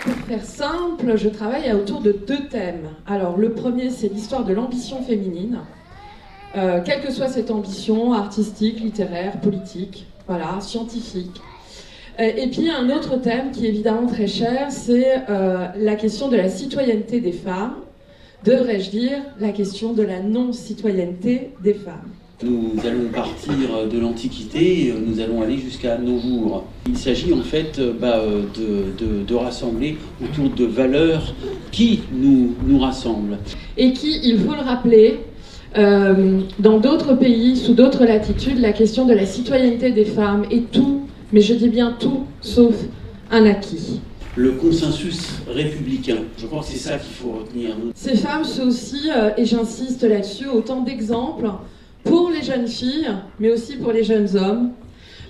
Pour faire simple, je travaille autour de 2 thèmes. Alors, le premier, c'est l'histoire de l'ambition féminine. Quelle que soit cette ambition, artistique, littéraire, politique, voilà, scientifique. Et puis un autre thème qui est évidemment très cher, c'est la question de la citoyenneté des femmes, devrais-je dire la question de la non-citoyenneté des femmes. Nous allons partir de l'Antiquité, nous allons aller jusqu'à nos jours. Il s'agit en fait de rassembler autour de valeurs qui nous rassemblent. Et qui, il faut le rappeler, dans d'autres pays, sous d'autres latitudes, la question de la citoyenneté des femmes est tout, mais je dis bien tout, sauf un acquis. Le consensus républicain, je crois que c'est ça qu'il faut retenir. Ces femmes sont aussi, et j'insiste là-dessus, autant d'exemples pour les jeunes filles, mais aussi pour les jeunes hommes,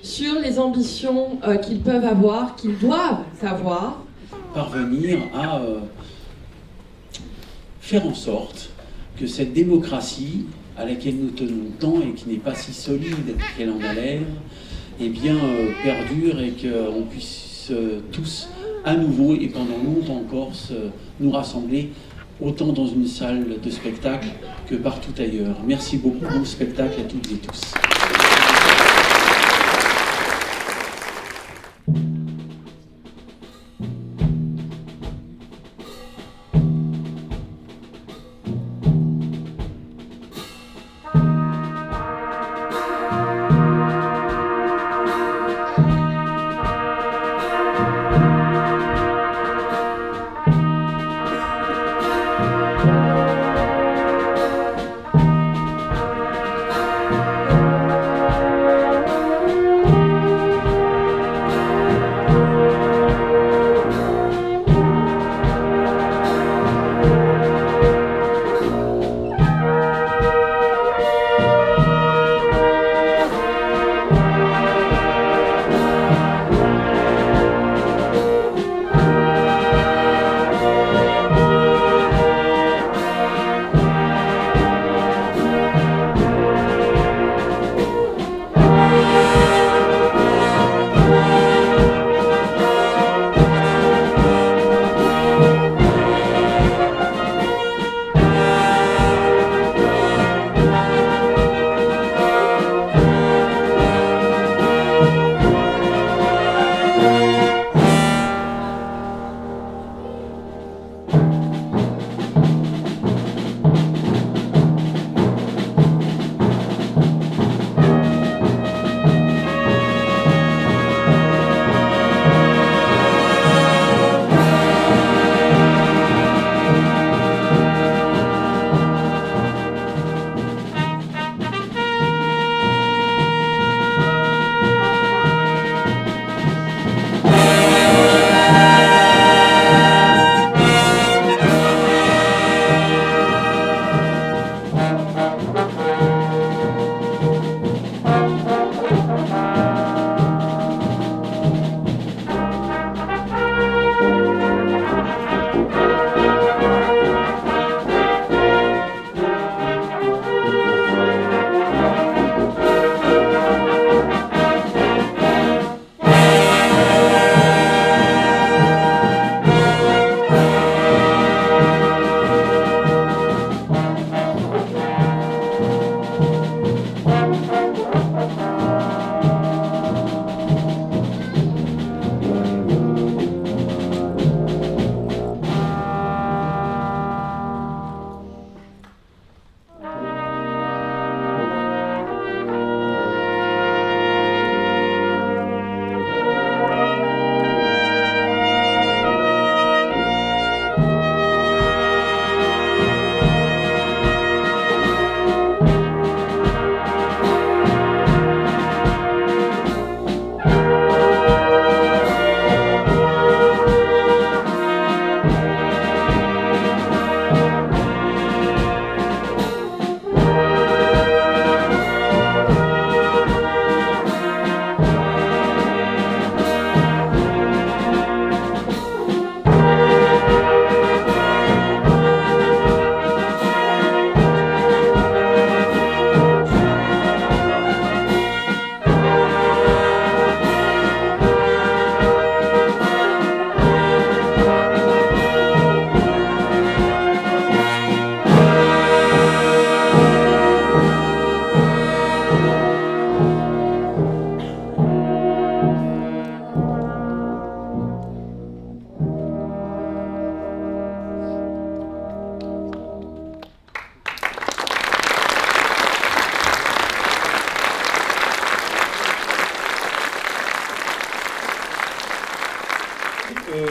sur les ambitions qu'ils peuvent avoir, qu'ils doivent avoir. Parvenir à faire en sorte que cette démocratie à laquelle nous tenons tant et qui n'est pas si solide qu'elle en a l'air, eh bien, perdure et qu'on puisse tous à nouveau et pendant longtemps encore nous rassembler autant dans une salle de spectacle que partout ailleurs. Merci beaucoup, bon spectacle à toutes et tous.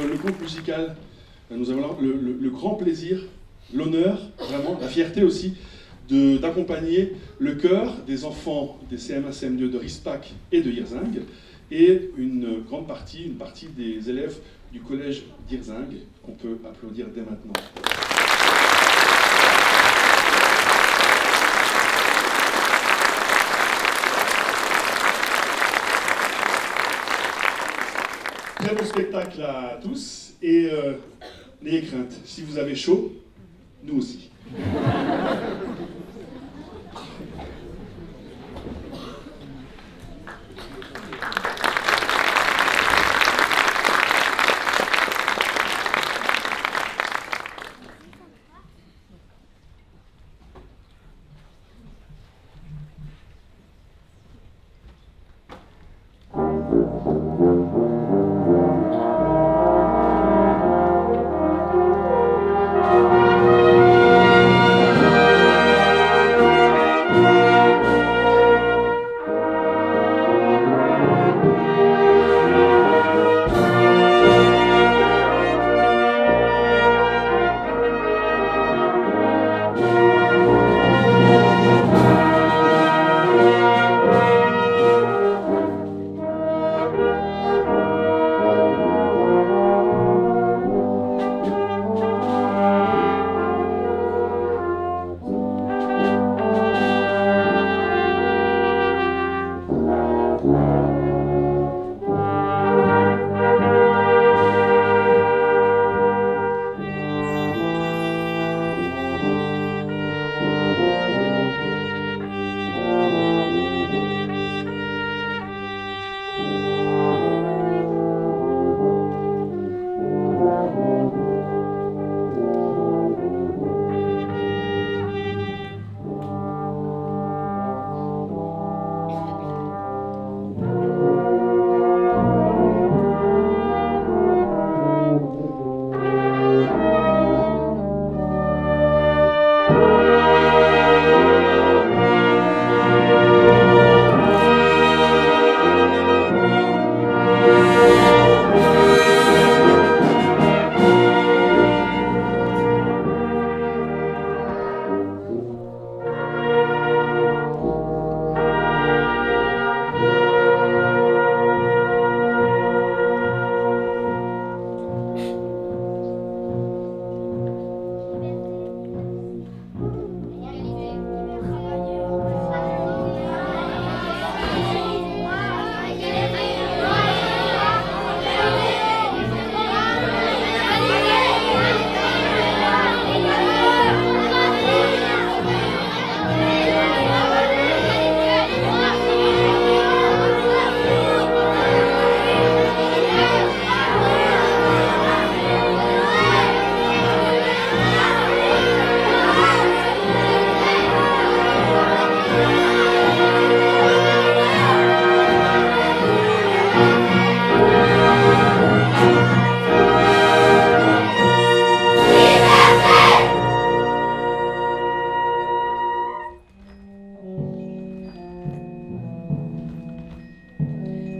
le conte musical, nous avons le grand plaisir, l'honneur, vraiment, la fierté aussi, d'accompagner le chœur des enfants des CM1, CM2 de Rispac et de Hirzingue, et une partie des élèves du collège d'Hirzingue, qu'on peut applaudir dès maintenant. Très bon spectacle à tous, et n'ayez crainte, si vous avez chaud, nous aussi.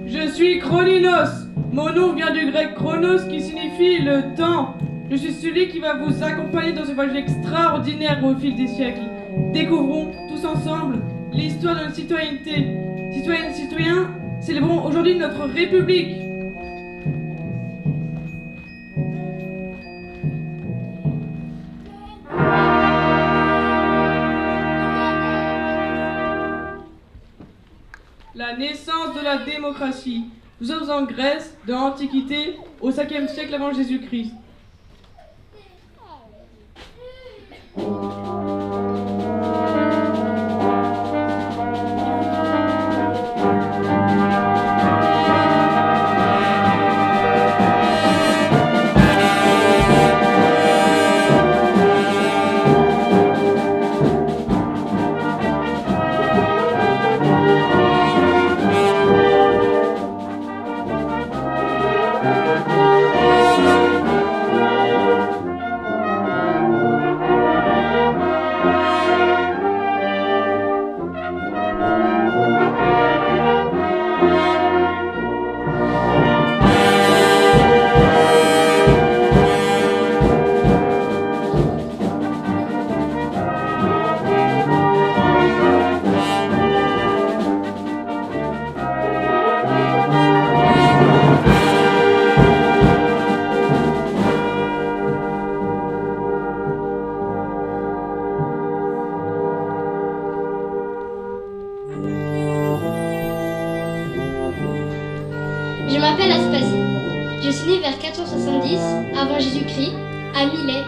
Je suis Chroninos. Mon nom vient du grec chronos qui signifie le temps. Je suis celui qui va vous accompagner dans ce voyage extraordinaire au fil des siècles. Découvrons tous ensemble l'histoire de notre citoyenneté. Citoyennes et citoyens, célébrons aujourd'hui notre République. La naissance de la démocratie. Nous sommes en Grèce, de l'Antiquité, au 5e siècle avant Jésus-Christ. avant Jésus-Christ, à Milet,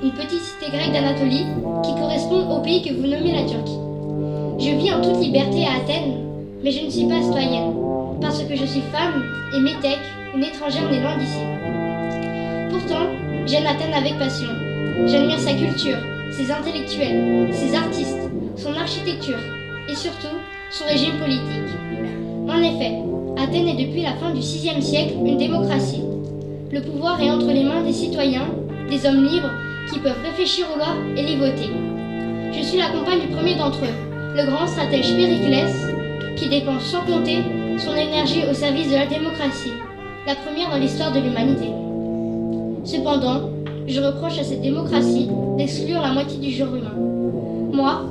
une petite cité grecque d'Anatolie qui correspond au pays que vous nommez la Turquie. Je vis en toute liberté à Athènes, mais je ne suis pas citoyenne, parce que je suis femme et métèque, une étrangère née loin d'ici. Pourtant, j'aime Athènes avec passion. J'admire sa culture, ses intellectuels, ses artistes, son architecture et surtout son régime politique. En effet, Athènes est depuis la fin du VIe siècle une démocratie. Le pouvoir est entre les mains des citoyens, des hommes libres qui peuvent réfléchir aux lois et les voter. Je suis la compagne du premier d'entre eux, le grand stratège Périclès, qui dépense sans compter son énergie au service de la démocratie, la première dans l'histoire de l'humanité. Cependant, je reproche à cette démocratie d'exclure la moitié du genre humain. Moi,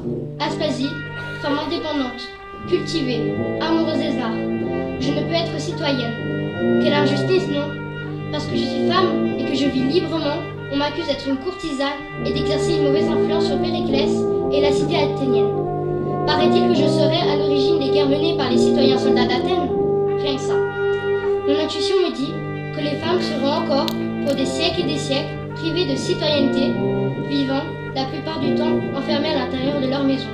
Aspasie, femme indépendante, cultivée, amoureuse des arts, je ne peux être citoyenne. Quelle injustice, non? Parce que je suis femme et que je vis librement, on m'accuse d'être une courtisane et d'exercer une mauvaise influence sur Périclès et la cité athénienne. Paraît-il que je serais à l'origine des guerres menées par les citoyens soldats d'Athènes? Rien que ça. Mon intuition me dit que les femmes seront encore, pour des siècles et des siècles, privées de citoyenneté, vivant, la plupart du temps, enfermées à l'intérieur de leur maison.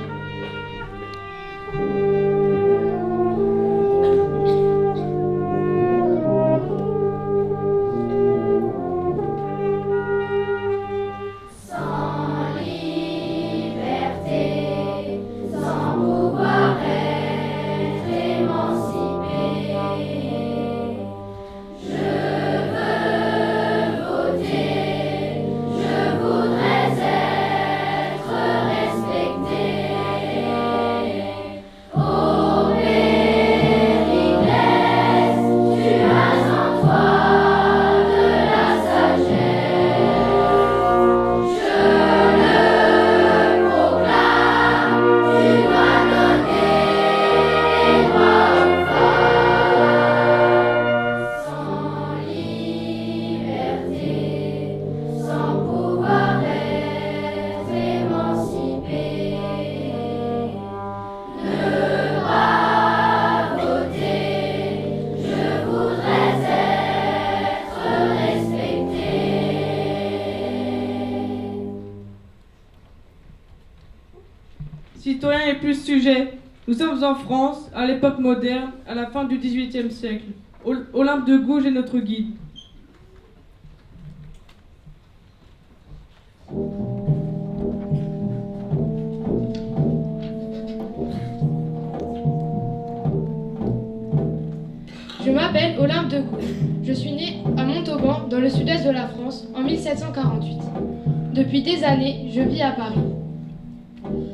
Citoyen et plus sujet. Nous sommes en France, à l'époque moderne, à la fin du XVIIIe siècle. Olympe de Gouges est notre guide. Je m'appelle Olympe de Gouges. Je suis née à Montauban, dans le sud-est de la France, en 1748. Depuis des années, je vis à Paris.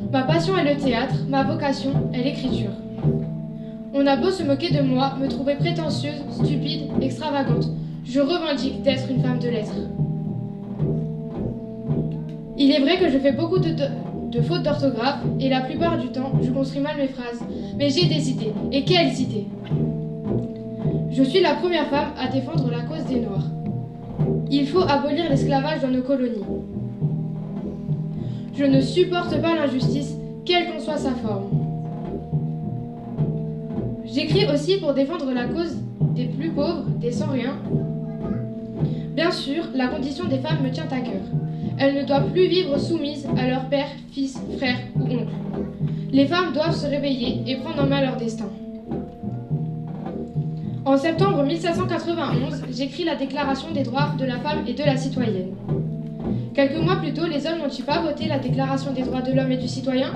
Ma passion est le théâtre, ma vocation est l'écriture. On a beau se moquer de moi, me trouver prétentieuse, stupide, extravagante, je revendique d'être une femme de lettres. Il est vrai que je fais beaucoup de fautes d'orthographe et la plupart du temps, je construis mal mes phrases. Mais j'ai des idées. Et quelles idées! Je suis la première femme à défendre la cause des Noirs. Il faut abolir l'esclavage dans nos colonies. Je ne supporte pas l'injustice, quelle qu'en soit sa forme. J'écris aussi pour défendre la cause des plus pauvres, des sans-rien. Bien sûr, la condition des femmes me tient à cœur. Elles ne doivent plus vivre soumises à leur père, fils, frère ou oncle. Les femmes doivent se réveiller et prendre en main leur destin. En septembre 1791, j'écris la Déclaration des droits de la femme et de la citoyenne. Quelques mois plus tôt, les hommes n'ont-ils pas voté la Déclaration des droits de l'homme et du citoyen?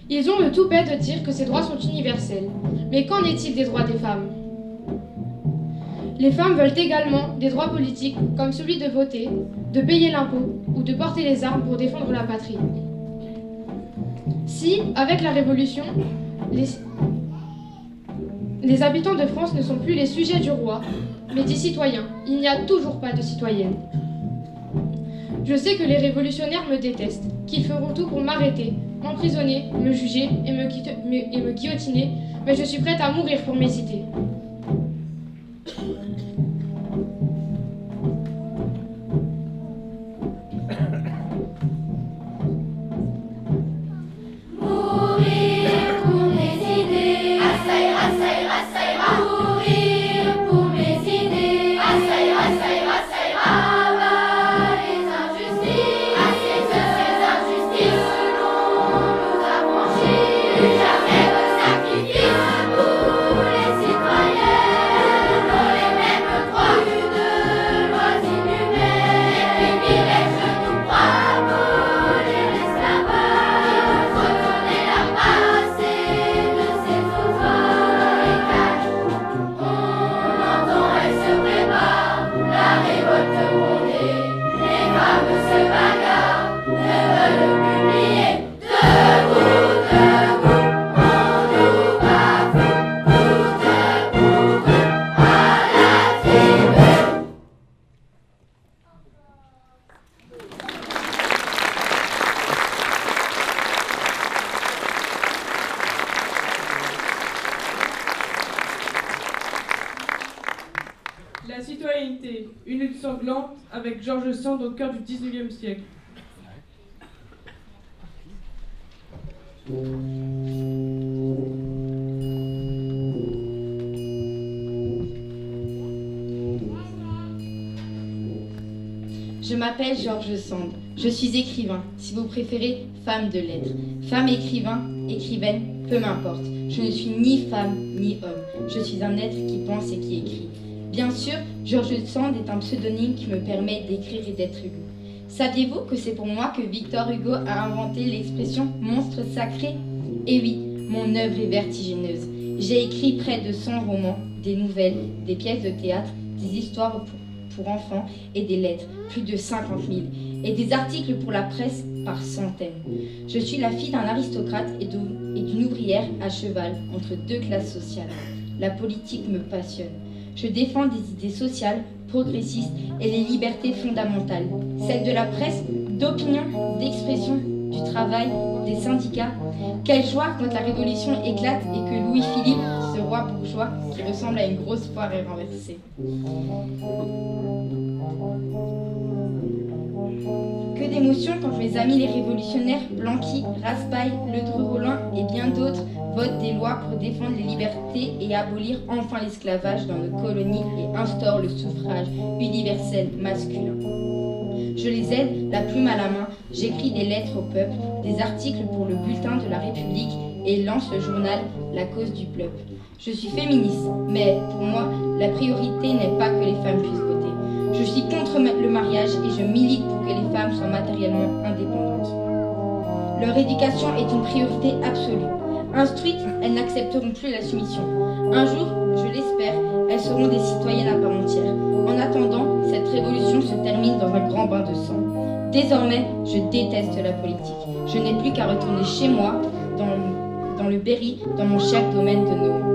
Ils ont le toupet de dire que ces droits sont universels. Mais qu'en est-il des droits des femmes? Les femmes veulent également des droits politiques, comme celui de voter, de payer l'impôt ou de porter les armes pour défendre la patrie. Si, avec la Révolution, les habitants de France ne sont plus les sujets du roi, mais des citoyens, il n'y a toujours pas de citoyennes. Je sais que les révolutionnaires me détestent, qu'ils feront tout pour m'arrêter, m'emprisonner, me juger et me guillotiner, mais je suis prête à mourir pour mes idées. Mourir pour mes idées, Une lutte sanglante avec George Sand au cœur du 19e siècle. Je m'appelle George Sand. Je suis écrivain, si vous préférez, femme de lettres. Femme écrivain, écrivaine, peu m'importe. Je ne suis ni femme ni homme. Je suis un être qui pense et qui écrit. Bien sûr, George Sand est un pseudonyme qui me permet d'écrire et d'être lu. Saviez-vous que c'est pour moi que Victor Hugo a inventé l'expression monstre sacré? Eh oui, mon œuvre est vertigineuse. J'ai écrit près de 100 romans, des nouvelles, des pièces de théâtre, des histoires pour enfants et des lettres, plus de 50 000, et des articles pour la presse par centaines. Je suis la fille d'un aristocrate et d'une ouvrière à cheval entre deux classes sociales. La politique me passionne. Je défends des idées sociales, progressistes et les libertés fondamentales, celles de la presse, d'opinion, d'expression, du travail, des syndicats. Quelle joie quand la révolution éclate et que Louis-Philippe, ce roi bourgeois qui ressemble à une grosse poire, est renversé. Que d'émotions quand mes amis les révolutionnaires, Blanqui, Raspail, Ledru-Rollin et bien d'autres votent des lois pour défendre les libertés et abolir enfin l'esclavage dans nos colonies et instaurent le suffrage universel masculin. Je les aide, la plume à la main, j'écris des lettres au peuple, des articles pour le bulletin de la République et lance le journal La cause du peuple. Je suis féministe, mais pour moi, la priorité n'est pas que les femmes puissent voter. Je suis contre le mariage et je milite pour que les femmes soient matériellement indépendantes. Leur éducation est une priorité absolue. Instruites, elles n'accepteront plus la soumission. Un jour, je l'espère, elles seront des citoyennes à part entière. En attendant, cette révolution se termine dans un grand bain de sang. Désormais, je déteste la politique. Je n'ai plus qu'à retourner chez moi, dans le Berry, dans mon cher domaine de Nohant.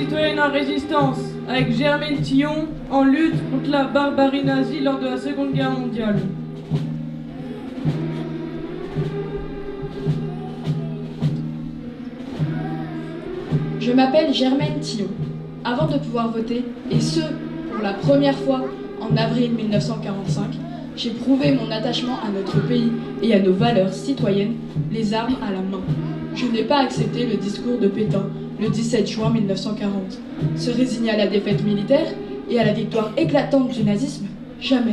citoyennes en résistance, avec Germaine Tillon, en lutte contre la barbarie nazie lors de la Seconde Guerre mondiale. Je m'appelle Germaine Tillon. Avant de pouvoir voter, et ce, pour la première fois en avril 1945, j'ai prouvé mon attachement à notre pays et à nos valeurs citoyennes, les armes à la main. Je n'ai pas accepté le discours de Pétain le 17 juin 1940. Se résigner à la défaite militaire et à la victoire éclatante du nazisme, jamais.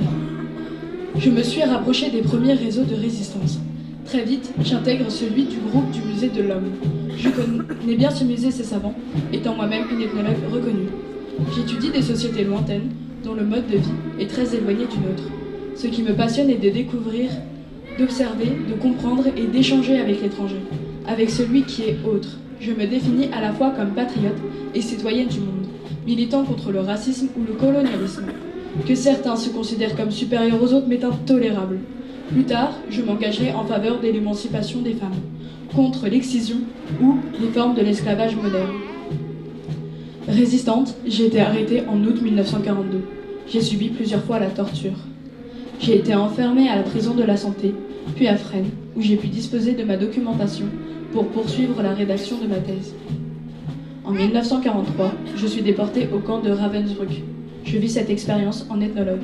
Je me suis rapprochée des premiers réseaux de résistance. Très vite, j'intègre celui du groupe du musée de l'homme. Je connais bien ce musée, ses savants, étant moi-même une ethnologue reconnue. J'étudie des sociétés lointaines, dont le mode de vie est très éloigné du nôtre. Ce qui me passionne est de découvrir, d'observer, de comprendre et d'échanger avec l'étranger, avec celui qui est autre. Je me définis à la fois comme patriote et citoyenne du monde, militant contre le racisme ou le colonialisme. Que certains se considèrent comme supérieurs aux autres m'est intolérable. Plus tard, je m'engagerai en faveur de l'émancipation des femmes, contre l'excision ou les formes de l'esclavage moderne. Résistante, j'ai été arrêtée en août 1942. J'ai subi plusieurs fois la torture. J'ai été enfermée à la prison de la Santé, puis à Fresnes, où j'ai pu disposer de ma documentation pour poursuivre la rédaction de ma thèse. En 1943, je suis déportée au camp de Ravensbrück. Je vis cette expérience en ethnologue.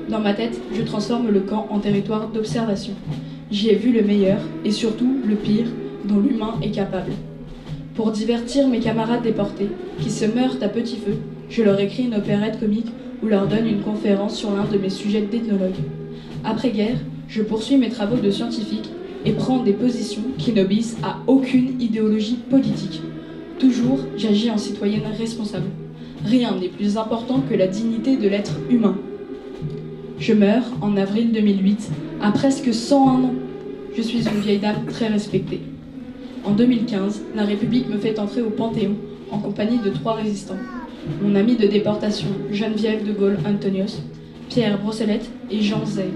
Dans ma tête, je transforme le camp en territoire d'observation. J'y ai vu le meilleur et surtout le pire dont l'humain est capable. Pour divertir mes camarades déportés, qui se meurent à petit feu, je leur écris une opérette comique ou leur donne une conférence sur l'un de mes sujets d'ethnologue. Après-guerre, je poursuis mes travaux de scientifique et prends des positions qui n'obéissent à aucune idéologie politique. Toujours, j'agis en citoyenne responsable. Rien n'est plus important que la dignité de l'être humain. Je meurs en avril 2008, à presque 101 ans. Je suis une vieille dame très respectée. En 2015, la République me fait entrer au Panthéon en compagnie de 3 résistants. Mon ami de déportation, Geneviève de Gaulle Antonios, Pierre Brossolette et Jean Zay.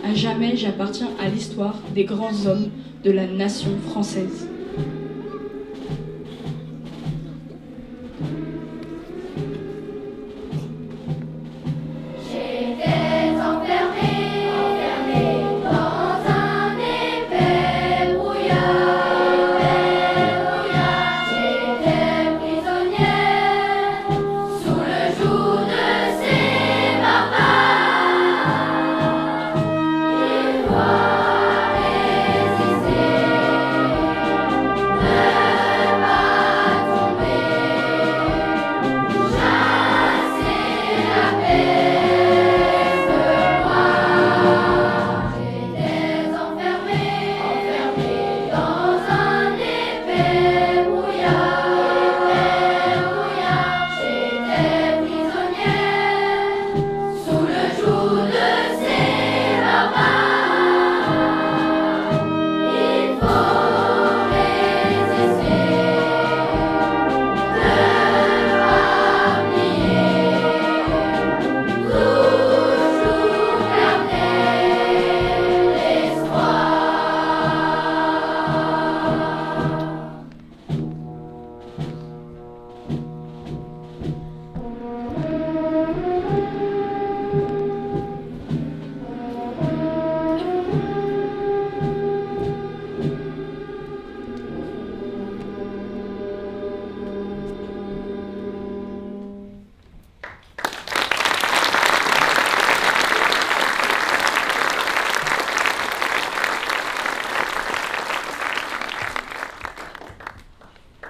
À jamais, j'appartiens à l'histoire des grands hommes de la nation française.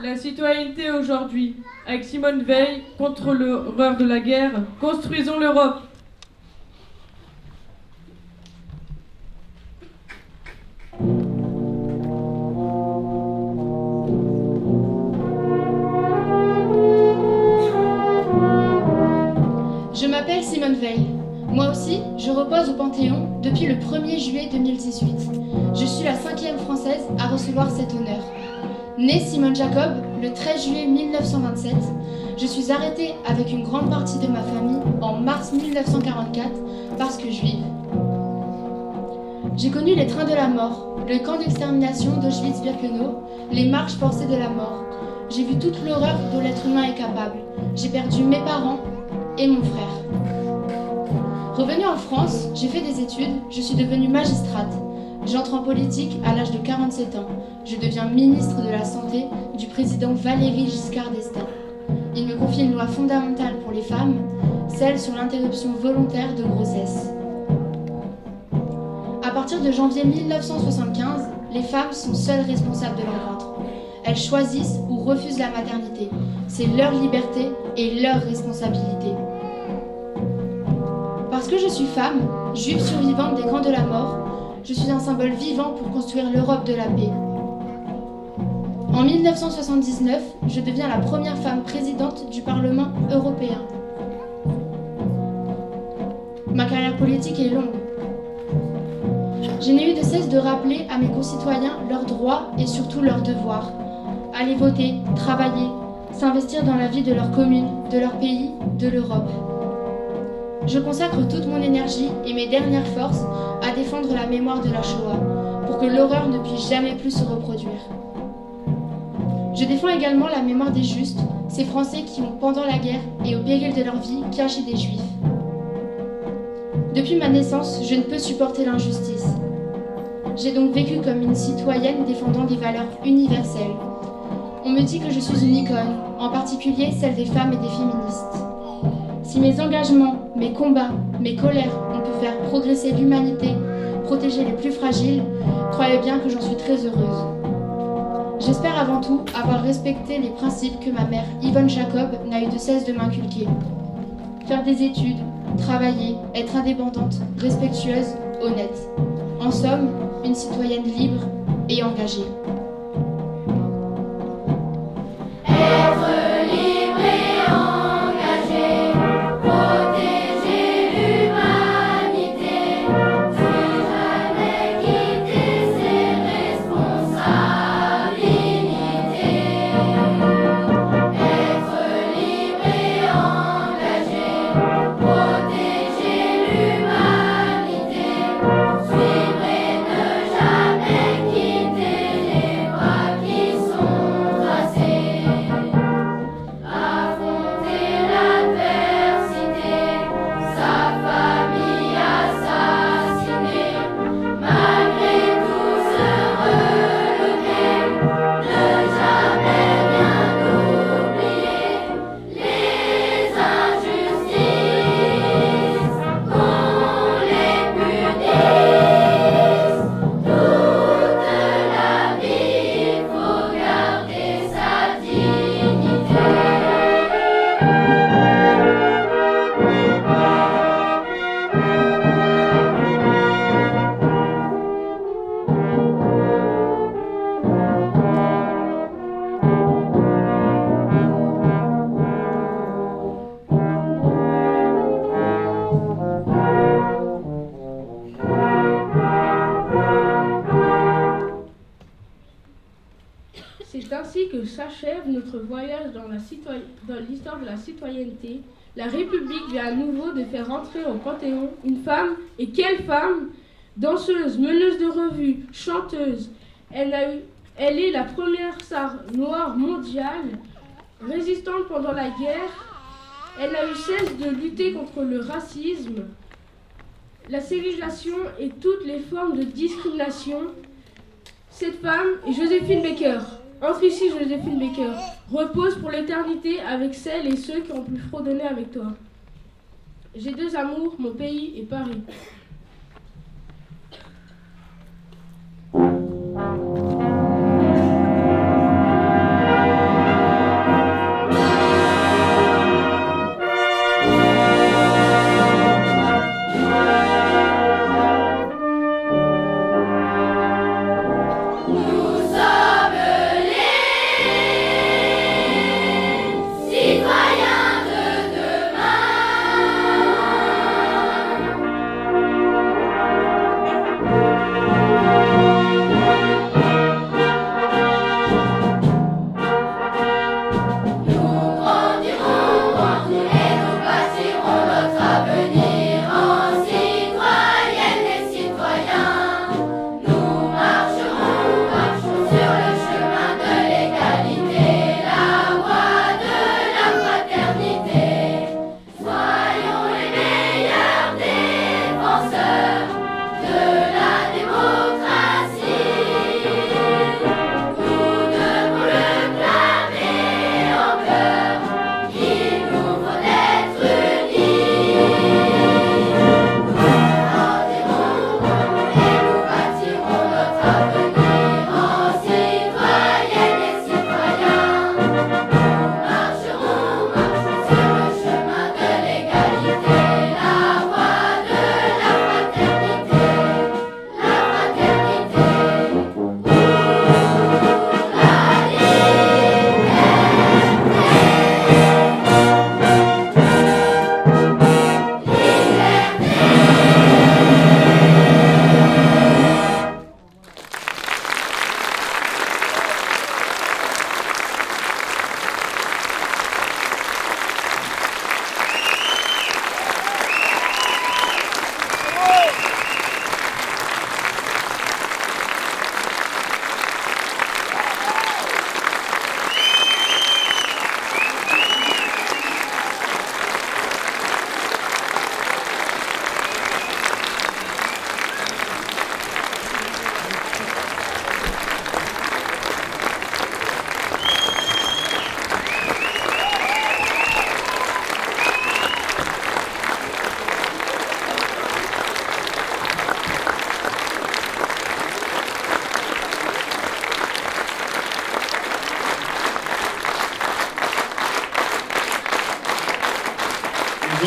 La citoyenneté aujourd'hui, avec Simone Veil, contre l'horreur de la guerre, construisons l'Europe. Je m'appelle Simone Veil. Moi aussi, je repose au Panthéon depuis le 1er juillet 2018. Je suis la 5e française à recevoir cet honneur. Née Simone Jacob le 13 juillet 1927, je suis arrêtée avec une grande partie de ma famille en mars 1944 parce que juive. J'ai connu les trains de la mort, le camp d'extermination d'Auschwitz-Birkenau, les marches forcées de la mort, J'ai vu toute l'horreur dont l'être humain est capable. J'ai perdu mes parents et mon frère. Revenue en France, j'ai fait des études, je suis devenue magistrate. J'entre en politique à l'âge de 47 ans. Je deviens ministre de la Santé du président Valéry Giscard d'Estaing. Il me confie une loi fondamentale pour les femmes, celle sur l'interruption volontaire de grossesse. À partir de janvier 1975, les femmes sont seules responsables de leur ventre. Elles choisissent ou refusent la maternité. C'est leur liberté et leur responsabilité. Parce que je suis femme, juive survivante des camps de la mort, je suis un symbole vivant pour construire l'Europe de la paix. En 1979, je deviens la première femme présidente du Parlement européen. Ma carrière politique est longue. Je n'ai eu de cesse de rappeler à mes concitoyens leurs droits et surtout leurs devoirs. Aller voter, travailler, s'investir dans la vie de leur commune, de leur pays, de l'Europe. Je consacre toute mon énergie et mes dernières forces à défendre la mémoire de la Shoah, pour que l'horreur ne puisse jamais plus se reproduire. Je défends également la mémoire des Justes, ces Français qui ont, pendant la guerre et au péril de leur vie, caché des Juifs. Depuis ma naissance, je ne peux supporter l'injustice. J'ai donc vécu comme une citoyenne défendant des valeurs universelles. On me dit que je suis une icône, en particulier celle des femmes et des féministes. Si mes engagements, mes combats, mes colères ont pu faire progresser l'humanité, protéger les plus fragiles, croyez bien que j'en suis très heureuse. J'espère avant tout avoir respecté les principes que ma mère, Yvonne Jacob, n'a eu de cesse de m'inculquer. Faire des études, travailler, être indépendante, respectueuse, honnête. En somme, une citoyenne libre et engagée. C'est ainsi que s'achève notre voyage dans l'histoire de la citoyenneté. La République vient à nouveau de faire entrer au Panthéon une femme, et quelle femme! Danseuse, meneuse de revue, chanteuse. Elle est la première star noire mondiale, résistante pendant la guerre. Elle n'a eu cesse de lutter contre le racisme, la ségrégation et toutes les formes de discrimination. Cette femme est Joséphine Baker. Entre ici, Joséphine Baker. Repose pour l'éternité avec celles et ceux qui ont pu fredonner avec toi. J'ai deux amours, mon pays et Paris.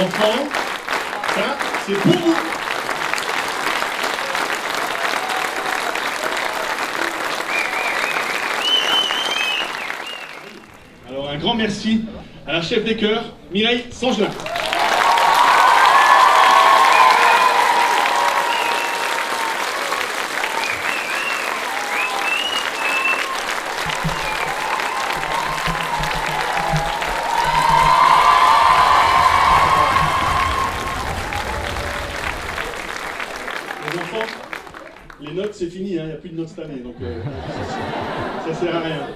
enfants, ça, c'est pour vous. Alors, un grand merci à la chef des chœurs, Mireille Sangelin. Les notes, c'est fini, il n'y a plus de notes cette année, donc ça sert à rien.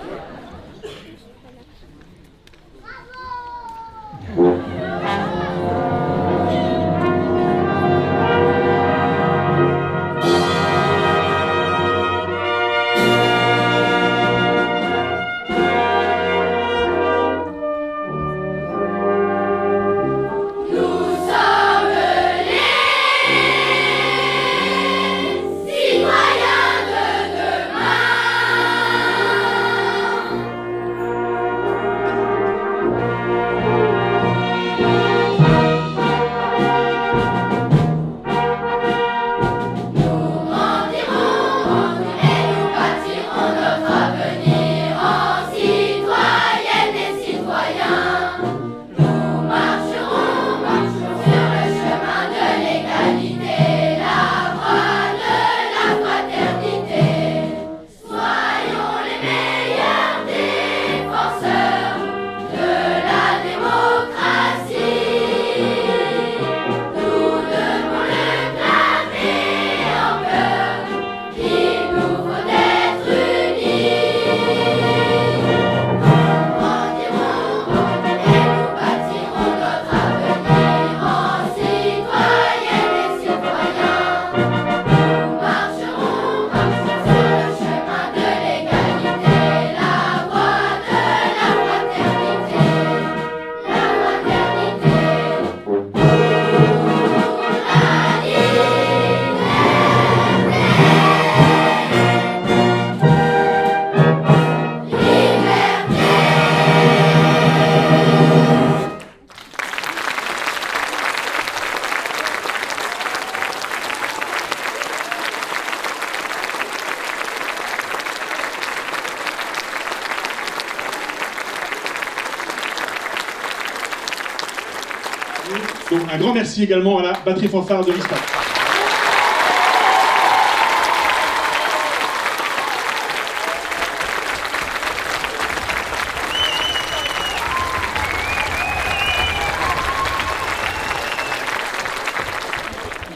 Donc un grand merci également à la batterie fanfare de Rispac.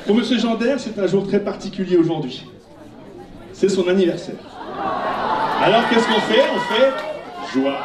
Pour M. Gendère, c'est un jour très particulier aujourd'hui. C'est son anniversaire. Alors qu'est-ce qu'on fait? On fait joie.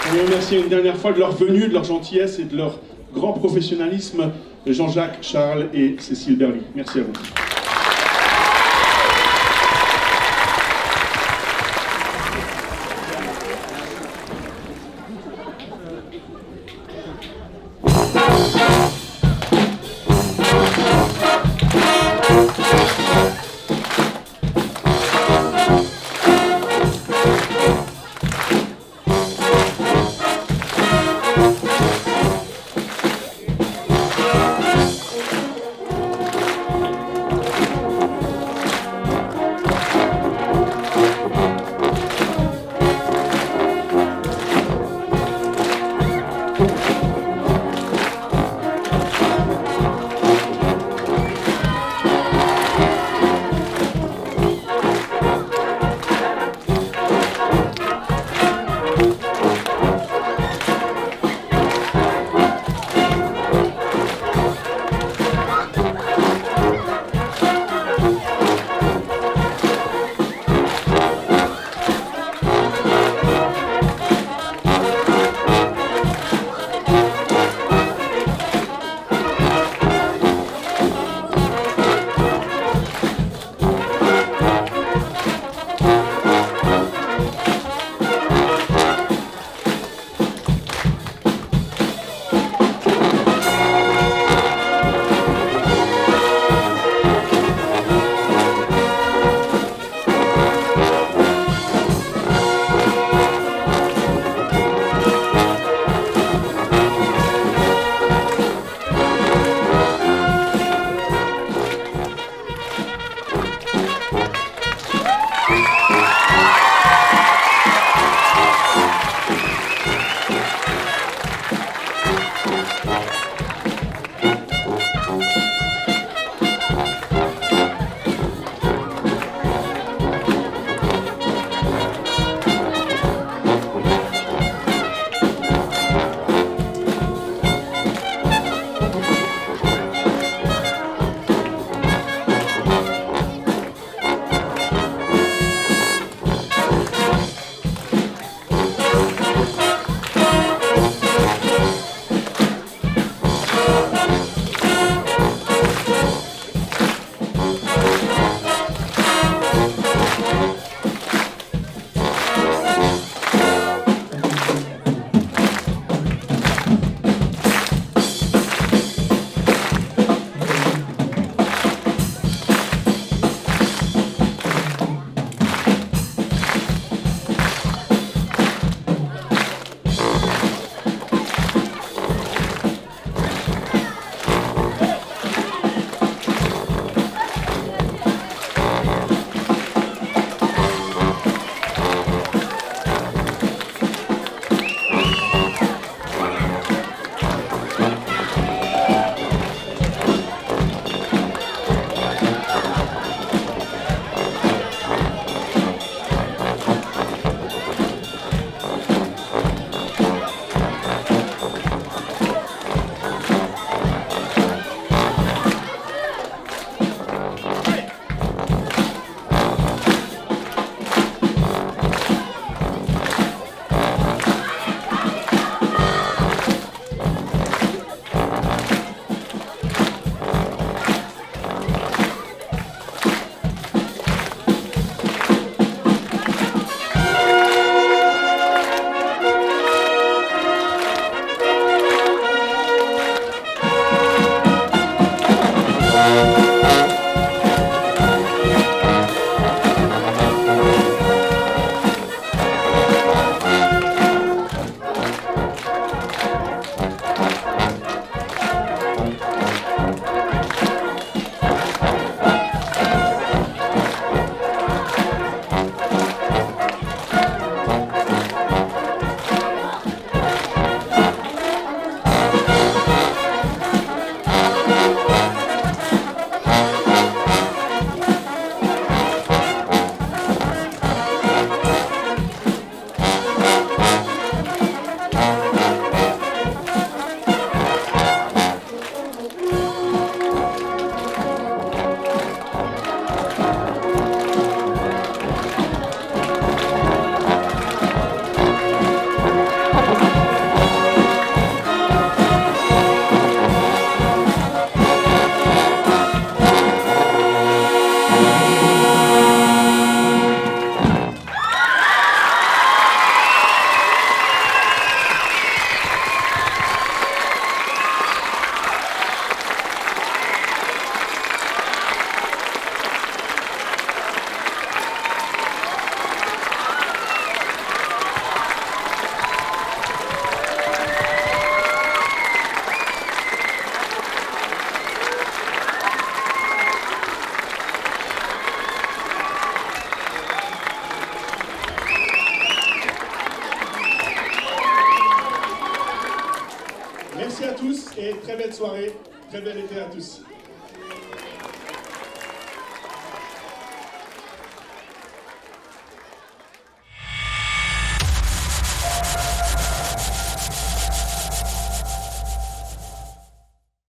Je veux remercier une dernière fois de leur venue, de leur gentillesse et de leur grand professionnalisme, Jean-Jacques, Charles et Cécile Berly. Merci à vous. Merci à tous et très belle soirée, très bel été à tous.